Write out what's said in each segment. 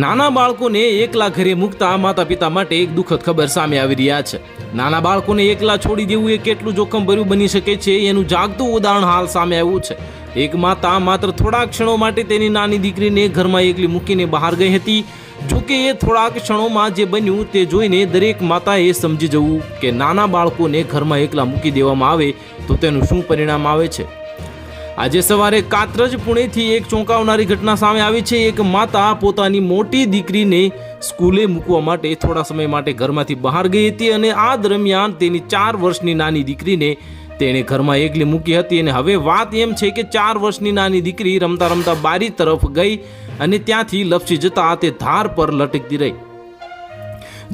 નાના બાળકોને એકલા ઘરે મૂકતા માતા પિતા માટે એક દુઃખદ ખબર સામે આવી રહ્યા છે। નાના બાળકોને એકલા છોડી દેવું એ કેટલું જોખમભર્યું બની શકે છે એનું જાગતું ઉદાહરણ હાલ સામે આવ્યું છે। એક માતા માત્ર થોડા ક્ષણો માટે તેની નાની દીકરીને ઘરમાં એકલી મૂકીને બહાર ગઈ હતી। જોકે એ થોડા ક્ષણોમાં જે બન્યું તે જોઈને દરેક માતાએ સમજી જવું કે નાના બાળકોને ઘરમાં એકલા મૂકી દેવામાં આવે તો તેનું શું પરિણામ આવે છે। આજે સવારે કાત્રજ પુણેથી એક ચોંકાવનારી ઘટના સામે આવી છે। એક માતા પોતાની મોટી દીકરીને સ્કૂલે મૂકવા માટે થોડા સમય માટે ઘરમાંથી બહાર ગઈ હતી અને આ દરમિયાન તેની 4 વર્ષની નાની દીકરીને તેણે ઘરમાં એકલી મૂકી હતી અને હવે વાત એમ છે કે 4 વર્ષની નાની દીકરી રમતા રમતા બારી તરફ ગઈ અને ત્યાંથી લપસી જતા તે ધાર પર લટકતી રહી।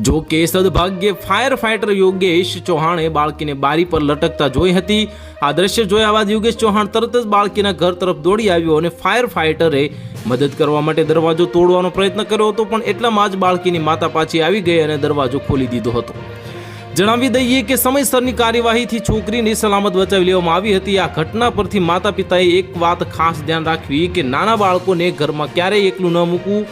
જો કે સદભાગ્યે ફાયર ફાઈટર યોગેશ ચૌહાણે બાળકીને બારી પર લટકતા જોઈ હતી। આ દ્રશ્ય જોયા બાદ યોગેશ ચૌહાણ તરત જ બાળકીના ઘર તરફ દોડી આવ્યો અને ફાયર ફાઈટરે મદદ કરવા માટે દરવાજો તોડવાનો પ્રયત્ન કર્યો હતો, પણ એટલામાં જ બાળકીની માતા પાછી આવી ગઈ અને દરવાજો ખોલી દીધો હતો। જણાવી દઈએ કે સમયસરની કાર્યવાહીથી છોકરીને સલામત બચાવી લેવામાં આવી હતી। આ ઘટના પરથી માતા પિતાએ એક વાત ખાસ ધ્યાન રાખવી કે નાના બાળકોને ઘરમાં ક્યારેય એકલું ન મૂકવું।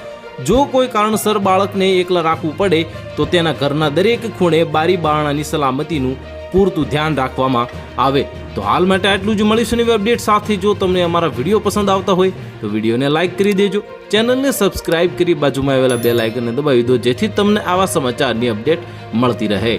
જો કોઈ કારણસર બાળકને એકલા રાખવું પડે તો તેના ઘરના દરેક ખૂણે બારી બારણાની સલામતીનું પૂરતું ધ્યાન રાખવામાં આવે। તો હાલ માટે આટલું જ। મળીશું નવી અપડેટ સાથે। જો તમને અમારા વિડીયો પસંદ આવતા હોય તો વિડીયોને લાઇક કરી દેજો, ચેનલને સબસ્ક્રાઇબ કરી બાજુમાં આવેલા બેલ આઇકનને દબાવી દો, જેથી તમને આવા સમાચારની અપડેટ મળતી રહે।